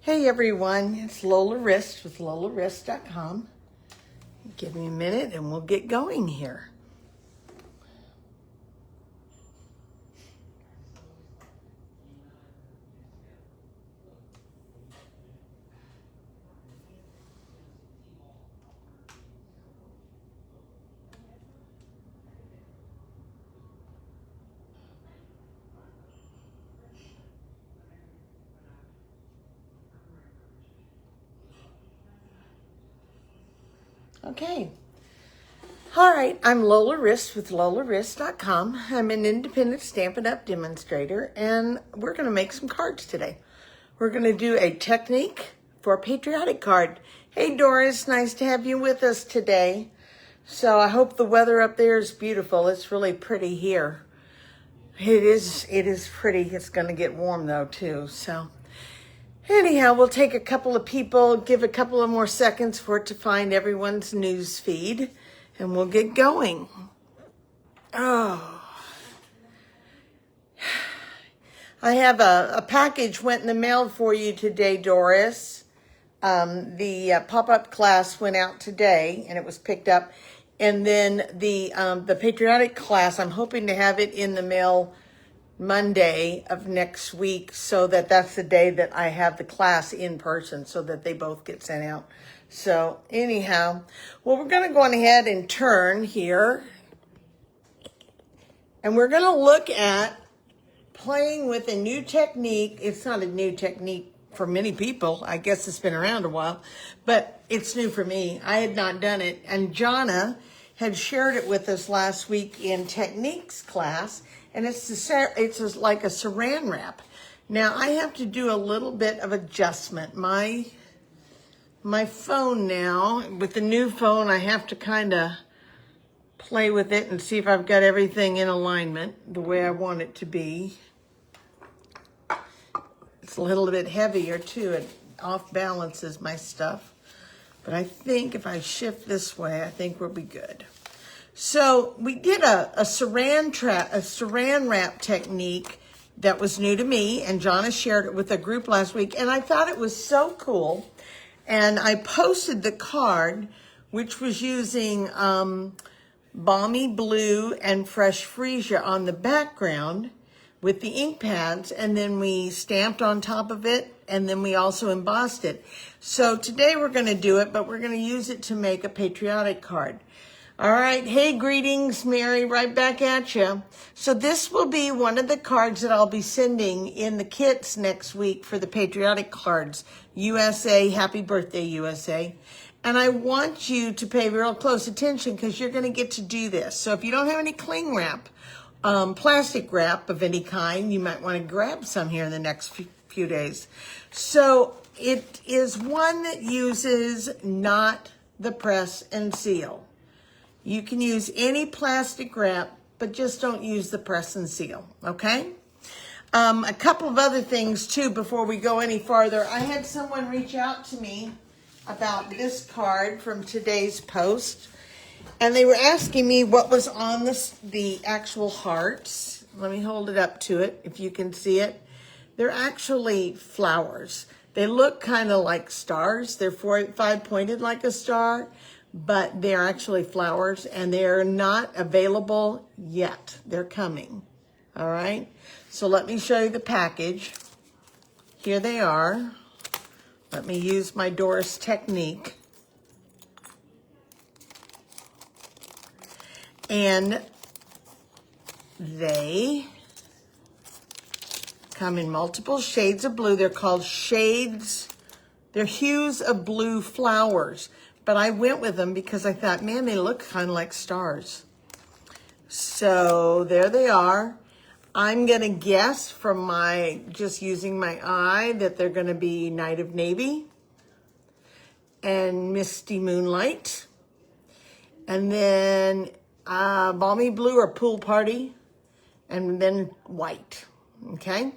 Hey everyone, it's Lola Wrist with LolaWrist.com. Give me a minute and we'll get going here. Okay. All right, I'm Lola Wrist with LolaWrist.com. I'm an independent Stampin' Up! Demonstrator, and we're going to make some cards today. We're going to do a technique for a patriotic card. Hey Doris, nice to have you with us today. So I hope the weather up there is beautiful. It's really pretty here. It is pretty. It's going to get warm though too, so. Anyhow, we'll take a couple of people, give a couple of more seconds for it to find everyone's news feed, and we'll get going. Oh. I have a package went in the mail for you today, Doris. The pop-up class went out today, and it was picked up. And then the patriotic class, I'm hoping to have it in the mail Monday of next week, so that's the day that I have the class in person, so that they both get sent out. So anyhow, well, we're going to go on ahead and turn here, and we're going to look at playing with a new technique. It's not a new technique for many people. I guess it's been around a while, but it's new for me. I had not done it, and Jonna had shared it with us last week in techniques class. And it's like a Saran wrap. Now I have to do a little bit of adjustment. My phone now, with the new phone, I have to kind of play with it and see if I've got everything in alignment the way I want it to be. It's a little bit heavier too. It off balances my stuff. But I think if I shift this way, I think we'll be good. So we did a saran wrap technique that was new to me, and Jonna shared it with a group last week, and I thought it was so cool. And I posted the card, which was using Balmy Blue and Fresh Freesia on the background with the ink pads, and then we stamped on top of it, and then we also embossed it. So today we're going to do it, but we're going to use it to make a patriotic card. All right. Hey, greetings, Mary, right back at you. So this will be one of the cards that I'll be sending in the kits next week for the patriotic cards. USA, happy birthday, USA. And I want you to pay real close attention because you're going to get to do this. So if you don't have any cling wrap, plastic wrap of any kind, you might want to grab some here in the next few days. So it is one that uses not the press and seal. You can use any plastic wrap, but just don't use the press and seal, okay? A couple of other things, too, before we go any farther. I had someone reach out to me about this card from today's post, and they were asking me what was on the actual hearts. Let me hold it up to it, if you can see it. They're actually flowers. They look kind of like stars. They're 5-pointed like a star, but they're actually flowers, and they're not available yet. They're coming, all right? So let me show you the package. Here they are. Let me use my Doris technique. And they come in multiple shades of blue. They're called shades. They're hues of blue flowers. But I went with them because I thought, man, they look kind of like stars. So there they are. I'm going to guess from just using my eye that they're going to be Night of Navy and Misty Moonlight. And then Balmy Blue or Pool Party. And then white. Okay?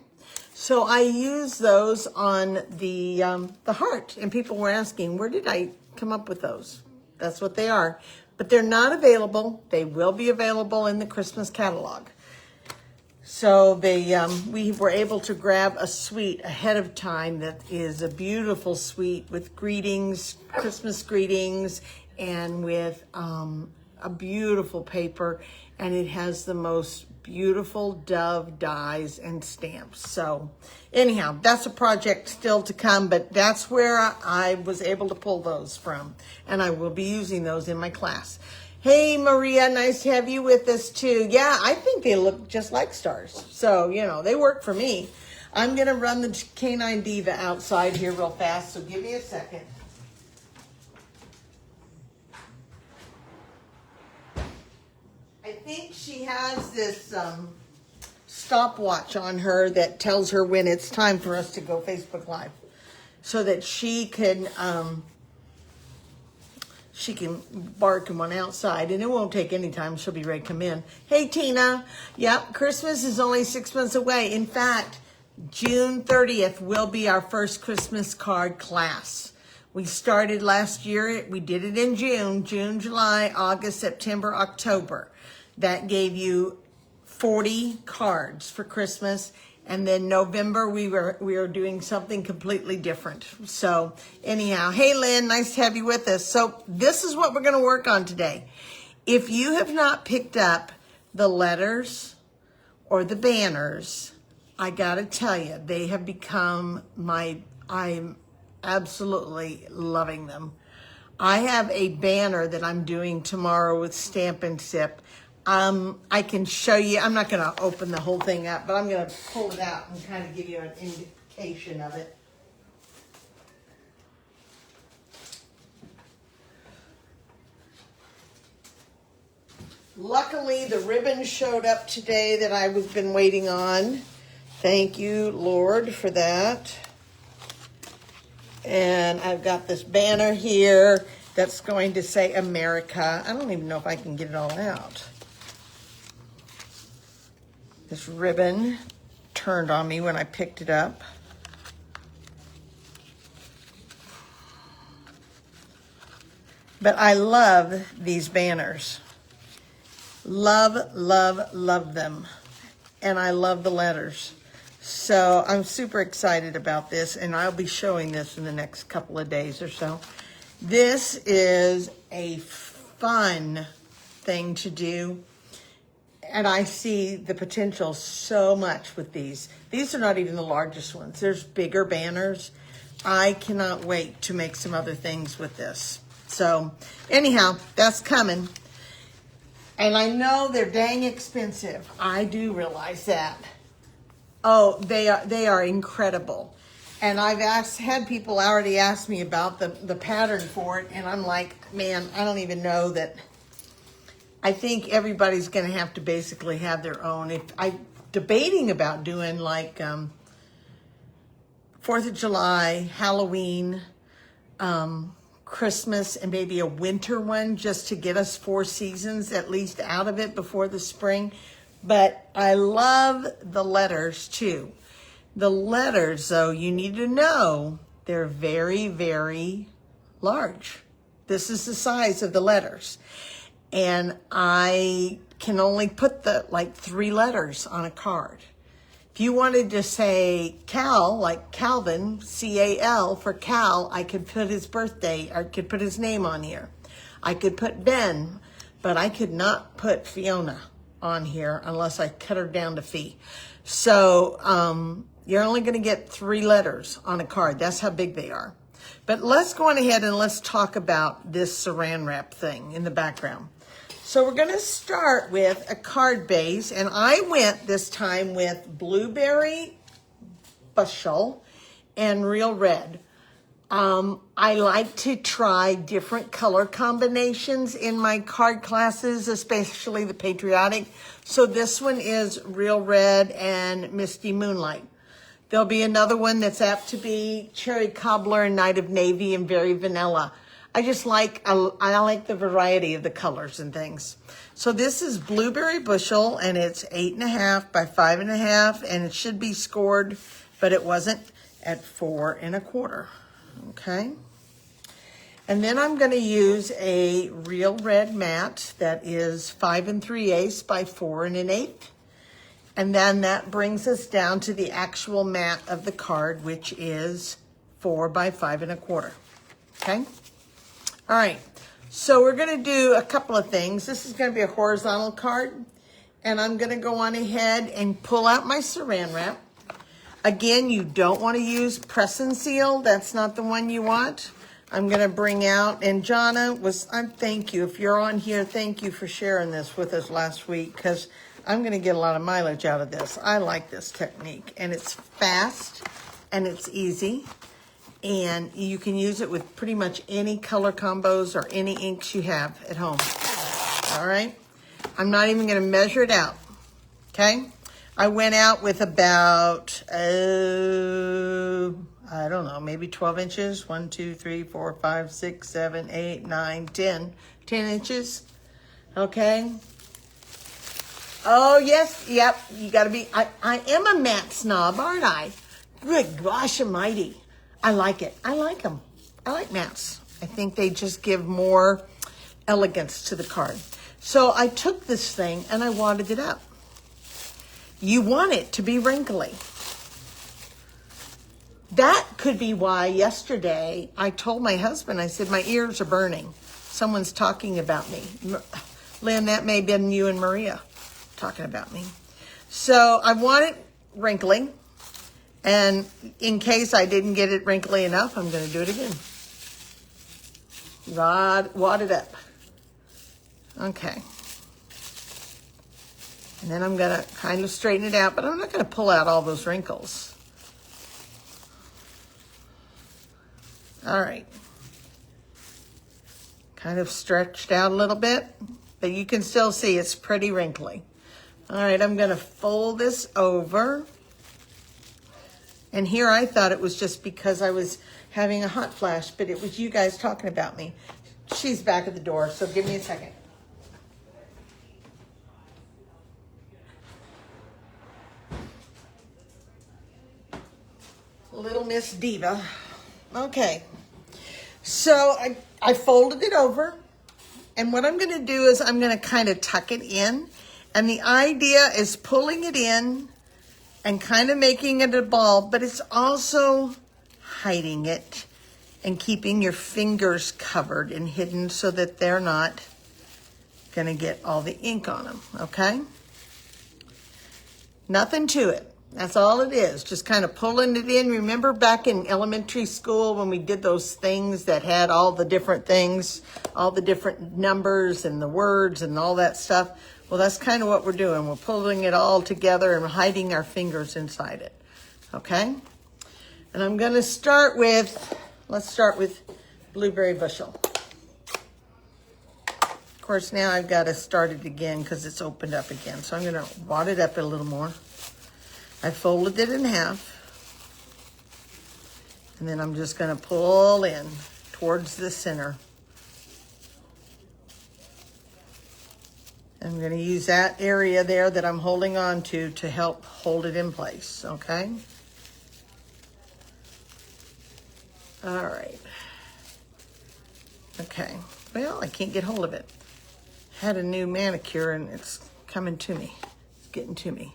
So I use those on the heart. And people were asking, where did I come up with those? That's what they are, but they're not available. They will be available in the Christmas catalog. So we were able to grab a suite ahead of time that is a beautiful suite with greetings, Christmas greetings, and with a beautiful paper, and it has the most beautiful dove dies and stamps. So anyhow, that's a project still to come, but that's where I was able to pull those from, and I will be using those in my class. Hey, Maria, nice to have you with us too. Yeah, I think they look just like stars. So, you know, they work for me. I'm going to run the Canine Diva outside here real fast, so give me a second. I think she has this stopwatch on her that tells her when it's time for us to go Facebook Live so that she can bark one outside, and it won't take any time. She'll be ready to come in. Hey, Tina. Yep, Christmas is only 6 months away. In fact, June 30th will be our first Christmas card class. We started last year. We did it in June, July, August, September, October. That gave you 40 cards for Christmas. And then November, we were doing something completely different. So anyhow, hey, Lynn, nice to have you with us. So this is what we're going to work on today. If you have not picked up the letters or the banners, I got to tell you, they have become I'm absolutely loving them. I have a banner that I'm doing tomorrow with Stamp and Sip. I can show you. I'm not going to open the whole thing up, but I'm going to pull it out and kind of give you an indication of it. Luckily, the ribbon showed up today that I've been waiting on. Thank you, Lord, for that. And I've got this banner here that's going to say America. I don't even know if I can get it all out. This ribbon turned on me when I picked it up. But I love these banners. Love, love, love them. And I love the letters. So I'm super excited about this, and I'll be showing this in the next couple of days or so. This is a fun thing to do. And I see the potential so much with these. These are not even the largest ones. There's bigger banners. I cannot wait to make some other things with this. So anyhow, that's coming. And I know they're dang expensive. I do realize that. Oh, they are incredible. And I've had people already ask me about the pattern for it. And I'm like, man, I don't even know that. I think everybody's going to have to basically have their own. If I'm debating about doing like 4th of July, Halloween, Christmas, and maybe a winter one just to get us 4 seasons at least out of it before the spring. But I love the letters too. The letters, though, you need to know they're very, very large. This is the size of the letters. And I can only put 3 letters on a card. If you wanted to say Cal, like Calvin, C-A-L for Cal, I could put his birthday, or could put his name on here. I could put Ben, but I could not put Fiona on here unless I cut her down to Fee. So you're only going to get 3 letters on a card. That's how big they are. But let's go on ahead and let's talk about this Saran wrap thing in the background. So we're going to start with a card base, and I went this time with Blueberry Bushel and Real Red. I like to try different color combinations in my card classes, especially the Patriotic. So this one is Real Red and Misty Moonlight. There'll be another one that's apt to be Cherry Cobbler and Night of Navy and Very Vanilla. I like the variety of the colors and things. So this is Blueberry Bushel, and it's 8.5 by 5.5, and it should be scored, but it wasn't, at 4 1/4. Okay. And then I'm going to use a Real Red matte that is 5 3/8 by 4 1/8. And then that brings us down to the actual mat of the card, which is 4 by 5 1/4. Okay? All right. So we're going to do a couple of things. This is going to be a horizontal card. And I'm going to go on ahead and pull out my Saran wrap. Again, you don't want to use press and seal. That's not the one you want. I'm going to bring out, and Jonna thank you. If you're on here, thank you for sharing this with us last week, because I'm going to get a lot of mileage out of this. I like this technique, and it's fast, and it's easy, and you can use it with pretty much any color combos or any inks you have at home. All right? I'm not even going to measure it out, okay? I went out with about, I don't know, maybe 12 inches. 1, 2, 3, 4, 5, 6, 7, 8, 9, 10. 10 inches, okay? Oh, yes, yep, you got to be, I am a matte snob, aren't I? Good gosh almighty. I like it. I like them. I like mattes. I think they just give more elegance to the card. So I took this thing and I wadded it up. You want it to be wrinkly. That could be why yesterday I told my husband, I said, my ears are burning. Someone's talking about me. Lynn, that may have been you and Maria talking about me. So I want it wrinkly. And in case I didn't get it wrinkly enough, I'm going to do it again. Wad it up. Okay. And then I'm going to kind of straighten it out, but I'm not going to pull out all those wrinkles. All right. Kind of stretched out a little bit, but you can still see it's pretty wrinkly. All right, I'm going to fold this over. And here I thought it was just because I was having a hot flash, but it was you guys talking about me. She's back at the door, so give me a second. Little Miss Diva. Okay, so I folded it over, and what I'm going to do is I'm going to kind of tuck it in, and the idea is pulling it in and kind of making it a ball, but it's also hiding it and keeping your fingers covered and hidden so that they're not going to get all the ink on them, okay? Nothing to it. That's all it is, just kind of pulling it in. Remember back in elementary school when we did those things that had all the different things, all the different numbers and the words and all that stuff? Well, that's kind of what we're doing. We're pulling it all together and hiding our fingers inside it, okay? And I'm going to start with, let's start with Blueberry Bushel. Of course, now I've got to start it again because it's opened up again. So I'm going to wad it up a little more. I folded it in half, and then I'm just going to pull in towards the center. I'm going to use that area there that I'm holding on to help hold it in place, okay? All right. Okay. Well, I can't get hold of it. Had a new manicure, and it's coming to me. It's getting to me.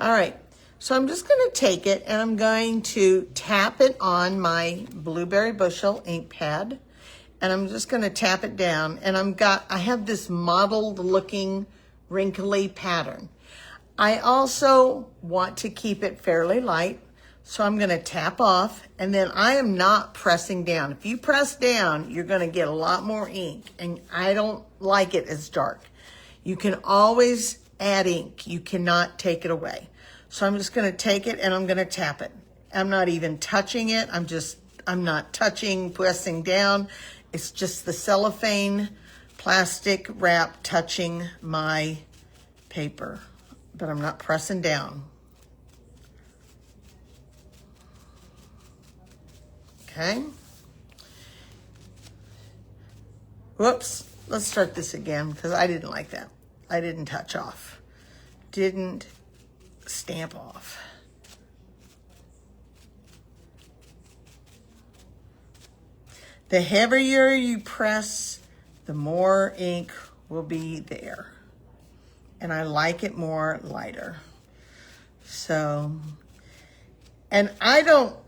All right. So I'm just going to take it and I'm going to tap it on my Blueberry Bushel ink pad, and I'm just going to tap it down, and I have this mottled looking wrinkly pattern. I also want to keep it fairly light, so I'm going to tap off, and then I am not pressing down. If you press down, you're going to get a lot more ink, and I don't like it as dark. You can always add ink. You cannot take it away. So I'm just going to take it and I'm going to tap it. I'm not even touching it. I'm not touching, pressing down. It's just the cellophane plastic wrap touching my paper, but I'm not pressing down. Okay. Whoops. Let's start this again because I didn't like that. I didn't touch off. Didn't stamp off. The heavier you press, the more ink will be there. And I like it more lighter. So, and I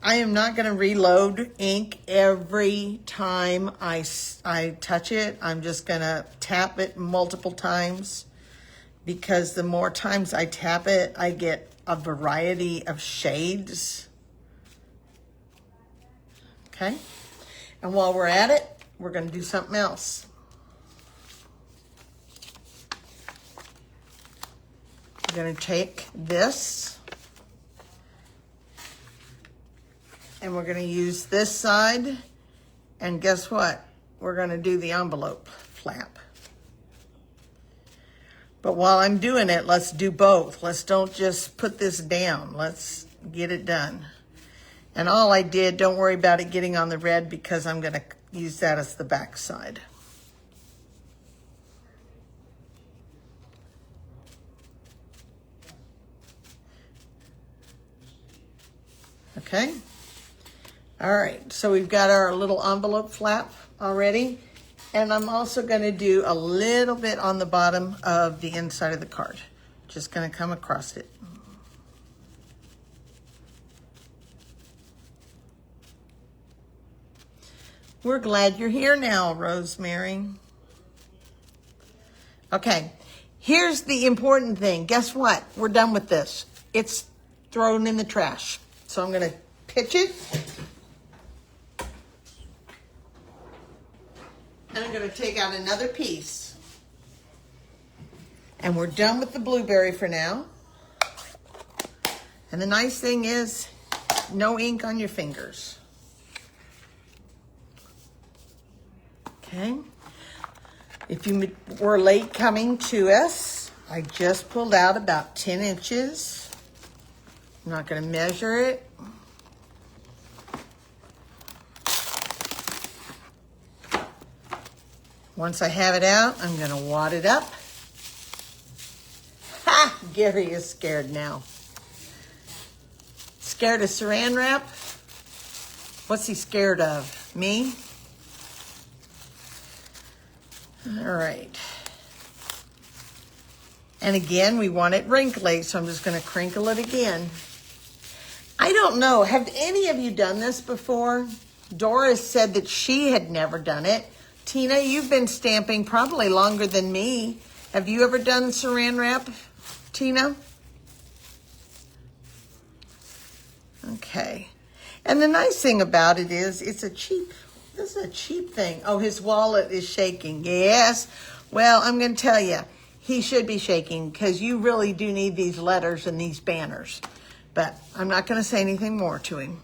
am not going to reload ink every time I touch it. I'm just going to tap it multiple times, because the more times I tap it, I get a variety of shades. Okay? And while we're at it, we're going to do something else. We're going to take this, and we're going to use this side, and guess what? We're going to do the envelope flap. But while I'm doing it, let's do both. Let's don't just put this down. Let's get it done. And all I did, don't worry about it getting on the red, because I'm going to use that as the back side. Okay. All right. So we've got our little envelope flap already. And I'm also going to do a little bit on the bottom of the inside of the card. Just going to come across it. We're glad you're here now, Rosemary. Okay, here's the important thing. Guess what? We're done with this. It's thrown in the trash. So I'm going to pitch it. And I'm going to take out another piece. And we're done with the blueberry for now. And the nice thing is, no ink on your fingers. Okay. If you were late coming to us, I just pulled out about 10 inches. I'm not going to measure it. Once I have it out, I'm going to wad it up. Ha! Gary is scared now. Scared of Saran wrap? What's he scared of? Me? All right. And again, we want it wrinkly, so I'm just going to crinkle it again. I don't know. Have any of you done this before? Doris said that she had never done it. Tina, you've been stamping probably longer than me. Have you ever done Saran wrap, Tina? Okay. And the nice thing about it is this is a cheap thing. Oh, his wallet is shaking. Yes. Well, I'm going to tell you, he should be shaking, because you really do need these letters and these banners. But I'm not going to say anything more to him.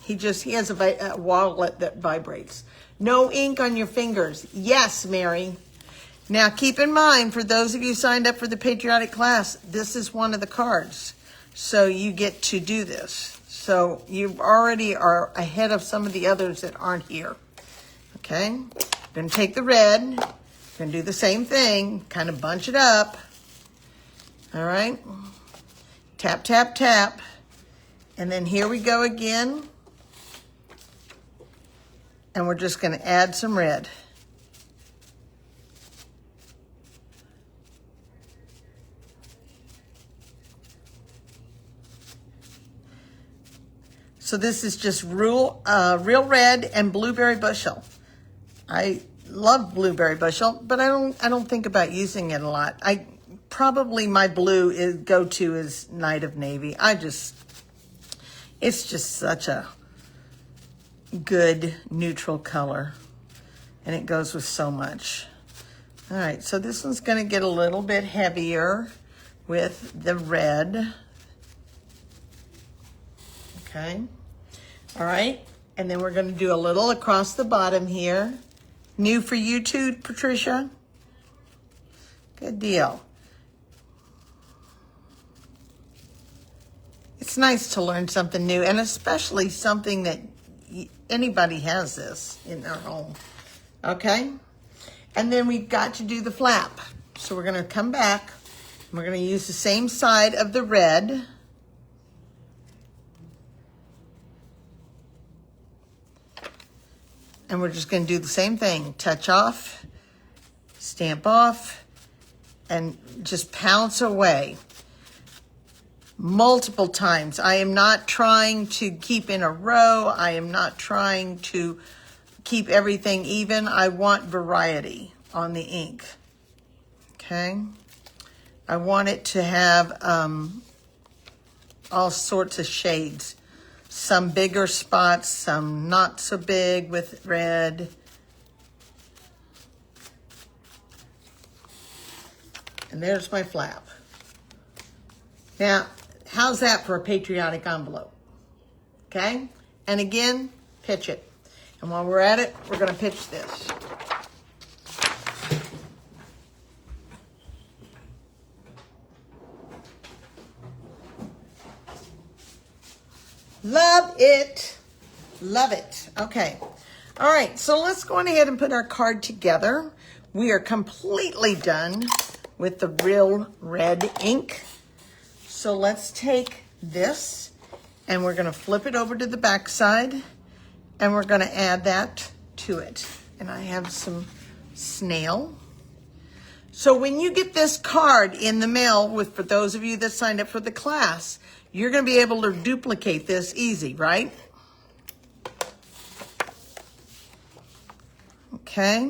He has a wallet that vibrates. No ink on your fingers. Yes, Mary. Now, keep in mind, for those of you signed up for the Patriotic class, this is one of the cards. So you get to do this. So you already are ahead of some of the others that aren't here. Okay? I'm going to take the red. I'm going to do the same thing. Kind of bunch it up. All right? Tap, tap, tap. And then here we go again. And we're just going to add some red. So this is just real red and blueberry bushel. I love blueberry bushel, but I don't think about using it a lot. Probably my blue go-to is Night of Navy. It's just such a good neutral color, and it goes with so much. All right, so this one's going to get a little bit heavier with the red. Okay. All right, and then we're going to do a little across the bottom here. New for you too, Patricia? Good deal. It's nice to learn something new, and especially something that anybody has this in their home. Okay? And then we've got to do the flap. So we're going to come back. We're going to use the same side of the red. And we're just going to do the same thing. Touch off, stamp off, and just pounce away. multiple times. I am not trying to keep in a row. I am not trying to keep everything even. I want variety on the ink. Okay. I want it to have all sorts of shades. Some bigger spots, some not so big with red. And there's my flap. Now, how's that for a patriotic envelope? Okay? And again, pitch it. And while we're at it, we're going to pitch this. Love it. Love it. Okay. All right, so let's go on ahead and put our card together. We are completely done with the real red ink. So let's take this and we're going to flip it over to the back side and we're going to add that to it. And I have some snail. So when you get this card in the mail for those of you that signed up for the class, you're going to be able to duplicate this easy, right? Okay.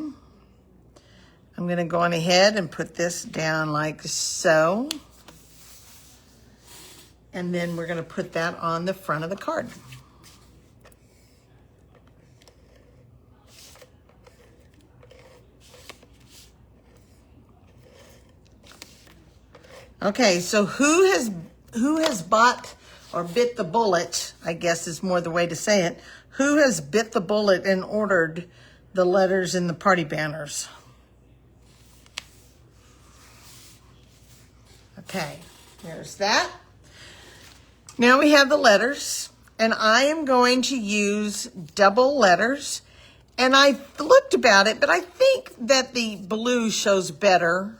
I'm going to go on ahead and put this down like so. And then we're going to put that on the front of the card. Okay, so who has bought or bit the bullet, I guess is more the way to say it. Who has bit the bullet and ordered the letters in the party banners? Okay, there's that. Now we have the letters, and I am going to use double letters. And I looked about it, but I think that the blue shows better.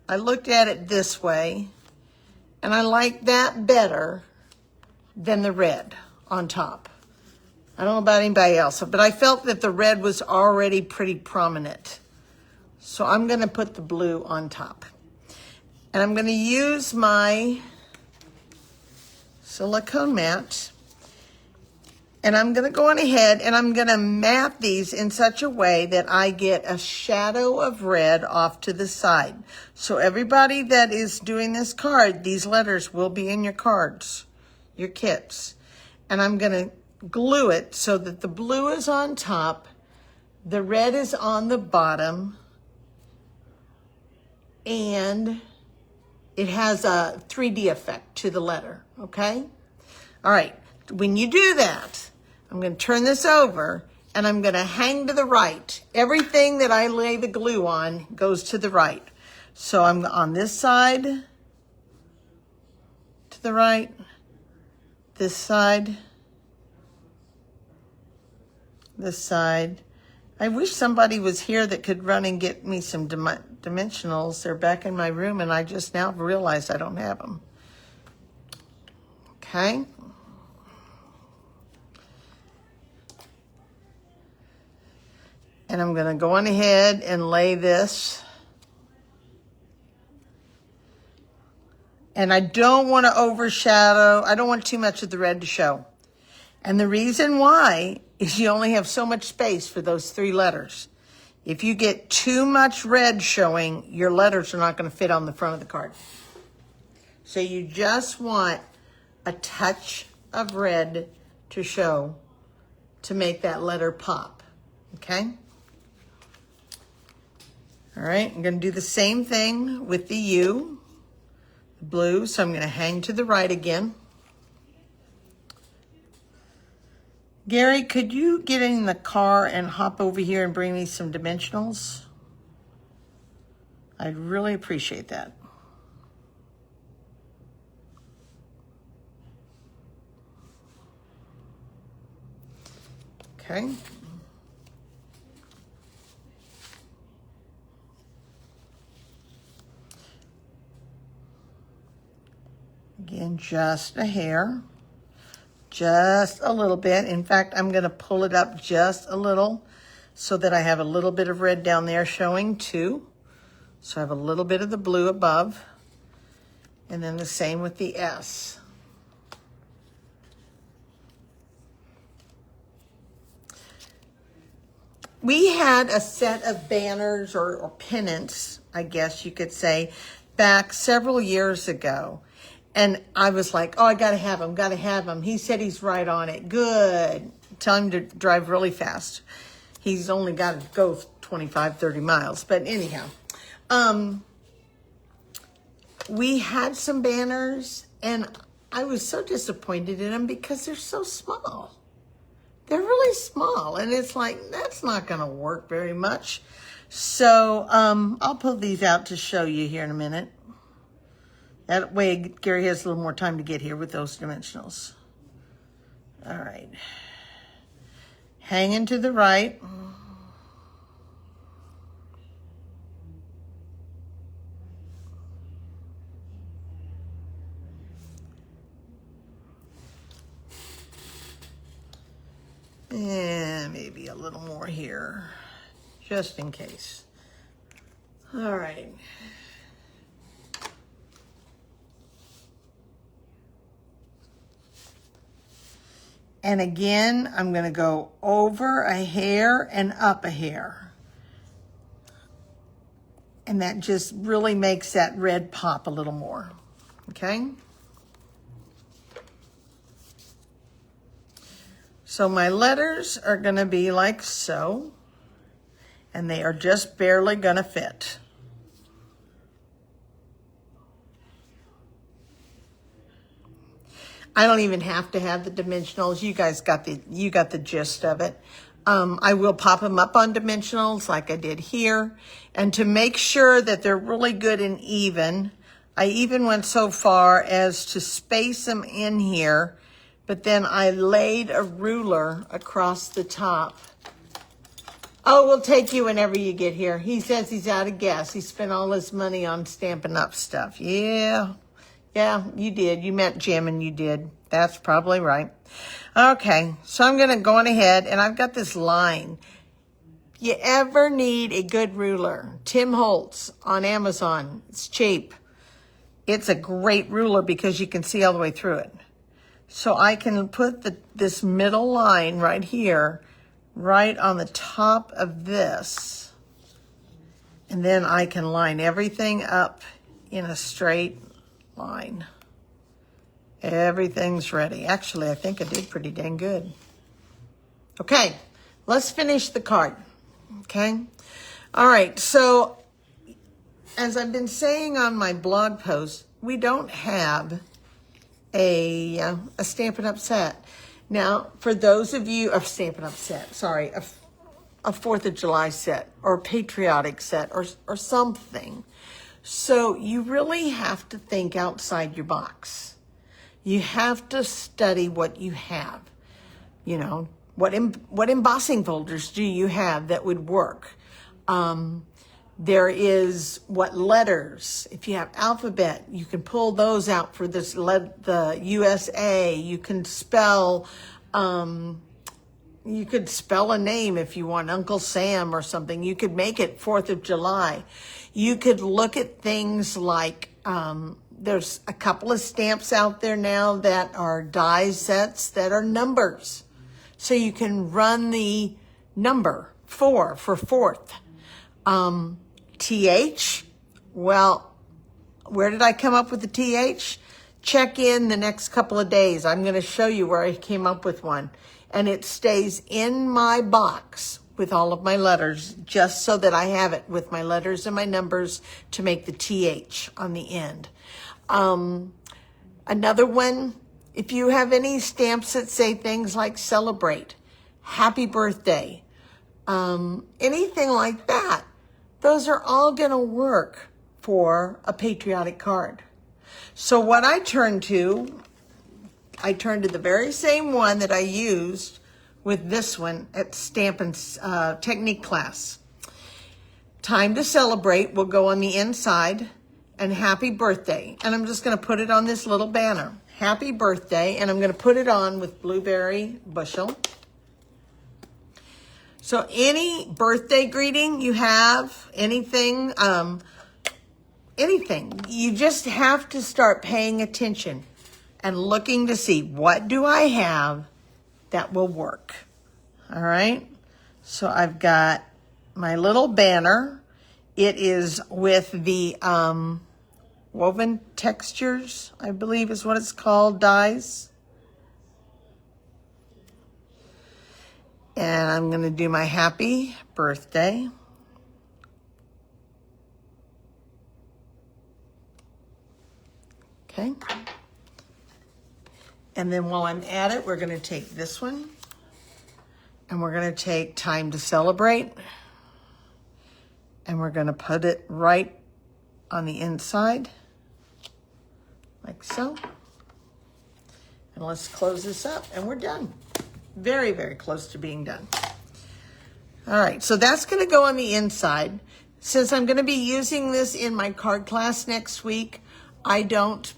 I looked at it this way, and I like that better than the red on top. I don't know about anybody else, but I felt that the red was already pretty prominent. So I'm going to put the blue on top. And I'm going to use my silicone mat. And I'm going to go on ahead and I'm going to map these in such a way that I get a shadow of red off to the side. So everybody that is doing this card, these letters will be in your cards, your kits. And I'm going to glue it so that the blue is on top, the red is on the bottom, and it has a 3D effect to the letter, okay? All right, when you do that, I'm going to turn this over and I'm going to hang to the right. Everything that I lay the glue on goes to the right. So I'm on this side, to the right, this side, this side. I wish somebody was here that could run and get me some dimensionals. They're back in my room and I just now realized I don't have them. Okay. And I'm going to go on ahead and lay this. And I don't want to overshadow. I don't want too much of the red to show. And the reason why is you only have so much space for those 3 letters. If you get too much red showing, your letters are not going to fit on the front of the card. So you just want a touch of red to show to make that letter pop. Okay? All right, I'm going to do the same thing with the U, the blue. So I'm going to hang to the right again. Gary, could you get in the car and hop over here and bring me some dimensionals? I'd really appreciate that. Okay. Again, just a hair. Just a little bit. In fact, I'm going to pull it up just a little so that I have a little bit of red down there showing too. So I have a little bit of the blue above. And then the same with the S. We had a set of banners or pennants, I guess you could say, back several years ago. And I was like, oh, I got to have him. He said he's right on it. Good. Tell him to drive really fast. He's only got to go 25, 30 miles. But anyhow, we had some banners, and I was so disappointed in them because they're so small. They're really small, and it's like, that's not going to work very much. So I'll pull these out to show you here in a minute. That way, Gary has a little more time to get here with those dimensionals. All right. Hanging to the right. And maybe a little more here, just in case. All right. And again, I'm going to go over a hair and up a hair. And that just really makes that red pop a little more. Okay? So my letters are going to be like so. And they are just barely going to fit. I don't even have to have the dimensionals. You guys got the gist of it. I will pop them up on dimensionals like I did here. And to make sure that they're really good and even, I even went so far as to space them in here, but then I laid a ruler across the top. Oh, we'll take you whenever you get here. He says he's out of gas. He spent all his money on Stampin' Up stuff. Yeah. Yeah, you did. You met Jim and you did. That's probably right. Okay, so I'm going to go on ahead, and I've got this line. If you ever need a good ruler, Tim Holtz on Amazon. It's cheap. It's a great ruler because you can see all the way through it. So I can put this middle line right here, right on the top of this. And then I can line everything up in a straight line. Everything's ready. Actually, I think I did pretty dang good. Okay, let's finish the card. Okay. All right, so as I've been saying on my blog post, we don't have a Stampin' Up set. Now, for those of you, a Stampin' Up set, sorry, a 4th of July set or a Patriotic set or something. So you really have to think outside your box. You have to study what you have. You know, what embossing folders do you have that would work? There is what letters. If you have alphabet, you can pull those out for this the USA. You can spell. You could spell a name if you want, Uncle Sam or something. You could make it 4th of July. You could look at things like, there's a couple of stamps out there now that are die sets that are numbers. So you can run the number 4 for 4th. TH, well, where did I come up with the TH? Check in the next couple of days. I'm going to show you where I came up with one. And it stays in my box with all of my letters, just so that I have it with my letters and my numbers to make the TH on the end. Another one, if you have any stamps that say things like celebrate, happy birthday, anything like that, those are all going to work for a patriotic card. So what I turn to the very same one that I used with this one at Stampin' Technique class. Time to celebrate will go on the inside, and happy birthday. And I'm just going to put it on this little banner. Happy birthday, and I'm going to put it on with blueberry bushel. So any birthday greeting you have, anything, anything. You just have to start paying attention and looking to see, what do I have that will work? All right. So I've got my little banner. It is with the woven textures, I believe is what it's called, dyes. And I'm going to do my happy birthday. Okay. And then while I'm at it, we're going to take this one and we're going to take time to celebrate. And we're going to put it right on the inside, like so. And let's close this up and we're done. Very, very close to being done. All right, so that's going to go on the inside. Since I'm going to be using this in my card class next week, I don't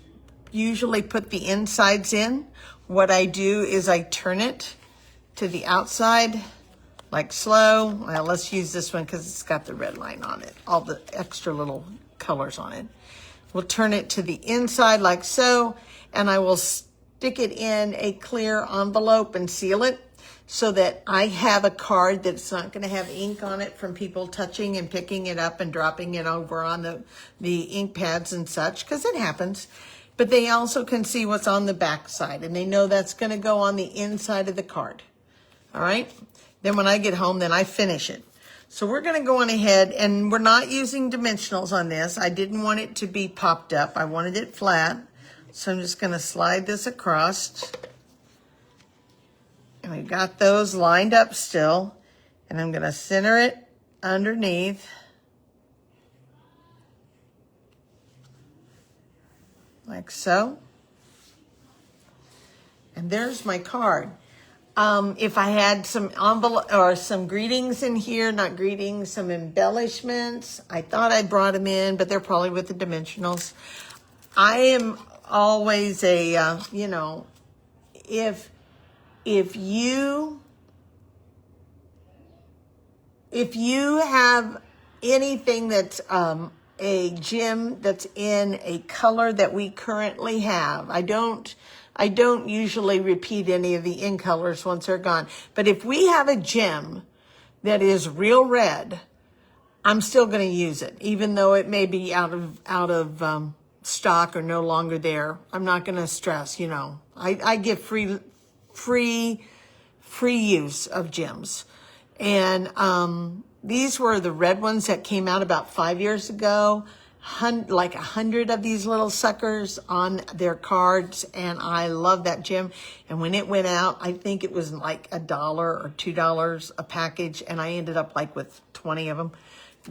usually put the insides in. What I do is I turn it to the outside, like slow. Well, let's use this one because it's got the red line on it, all the extra little colors on it. We'll turn it to the inside like so, and I will stick it in a clear envelope and seal it so that I have a card that's not going to have ink on it from people touching and picking it up and dropping it over on the ink pads and such, because it happens. But they also can see what's on the back side, and they know that's going to go on the inside of the card. All right? Then when I get home, then I finish it. So we're going to go on ahead, and we're not using dimensionals on this. I didn't want it to be popped up. I wanted it flat. So I'm just going to slide this across. And we got those lined up still. And I'm going to center it underneath. Like so. And there's my card. If I had some envelope or some greetings in here, not greetings, some embellishments, I thought I brought them in, but they're probably with the dimensionals. I am always a, you know, if you have anything that's a gem that's in a color that we currently have, I don't usually repeat any of the in colors once they're gone. But if we have a gem that is real red, I'm still going to use it, even though it may be out of stock or no longer there. I'm not going to stress, you know. I give free use of gems. And these were the red ones that came out about 5 years ago. Like 100 of these little suckers on their cards, and I love that gem. And when it went out, I think it was like $1 or $2 a package, and I ended up like with 20 of them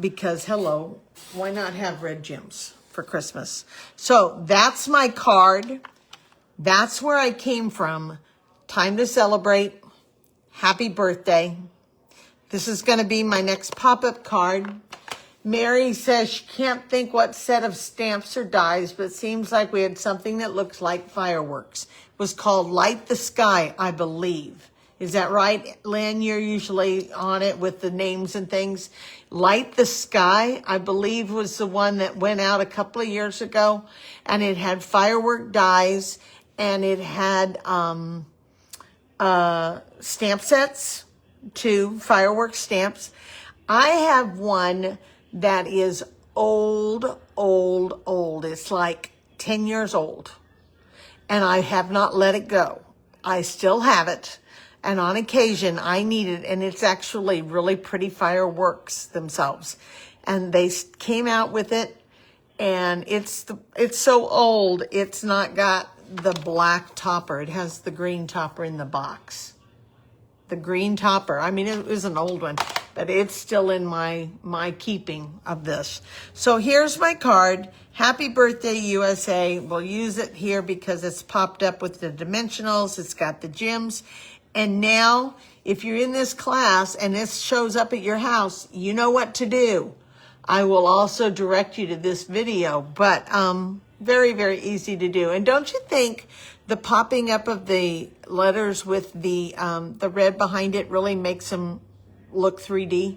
because, hello, why not have red gems for Christmas? So that's my card. That's where I came from. Time to celebrate. Happy birthday. This is going to be my next pop-up card. Mary says she can't think what set of stamps or dies, but it seems like we had something that looks like fireworks. It was called Light the Sky, I believe. Is that right, Lynn? You're usually on it with the names and things. Light the Sky, I believe, was the one that went out a couple of years ago, and it had firework dies, and it had stamp sets, too, firework stamps. I have one that is old. It's like 10 years old. And I have not let it go. I still have it. And on occasion, I need it. And it's actually really pretty fireworks themselves. And they came out with it. And it's so old, it's not got the black topper. It has the green topper in the box. The green topper. I mean, it was an old one, but it's still in my keeping of this. So here's my card. Happy birthday, USA. We'll use it here because it's popped up with the dimensionals. It's got the gems. And now, if you're in this class and this shows up at your house, you know what to do. I will also direct you to this video, but very, very easy to do. And don't you think the popping up of the letters with the red behind it really makes them look 3D?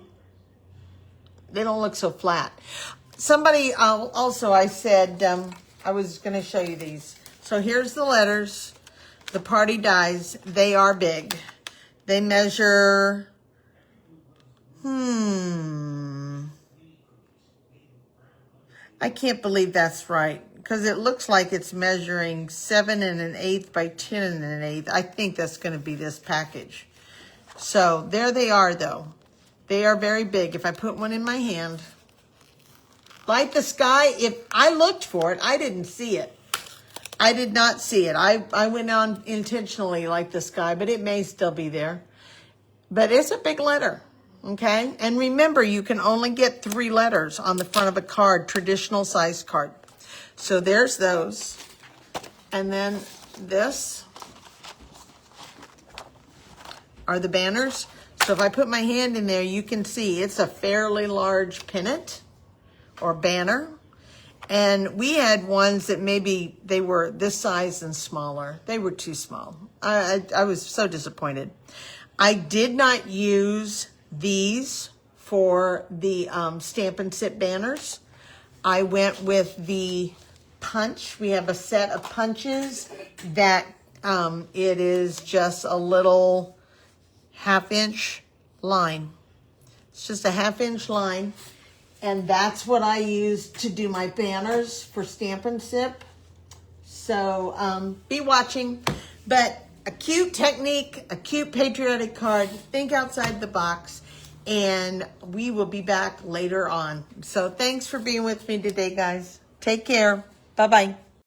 They don't look so flat. somebody also, I said, I was going to show you these. So here's the letters. The party dies. They are big. They measure, I can't believe that's right, because it looks like it's measuring 7 1/8 by 10 1/8. I think that's going to be this package. So there they are, though. They are very big. If I put one in my hand, light the sky. If I looked for it, I didn't see it. I did not see it. I went on intentionally like the sky, but it may still be there. But it's a big letter, okay? And remember, you can only get 3 letters on the front of a card, traditional size card. So there's those. And then this are the banners. So if I put my hand in there, you can see it's a fairly large pennant or banner. And we had ones that maybe they were this size and smaller. They were too small. I was so disappointed. I did not use these for the Stamp and Sip banners. I went with the punch. We have a set of punches that it is just a little 1/2 inch line. It's just a 1/2 inch line. And that's what I use to do my banners for Stamp and Sip. So be watching. But a cute technique, a cute patriotic card. Think outside the box. And we will be back later on. So thanks for being with me today, guys. Take care. Bye-bye.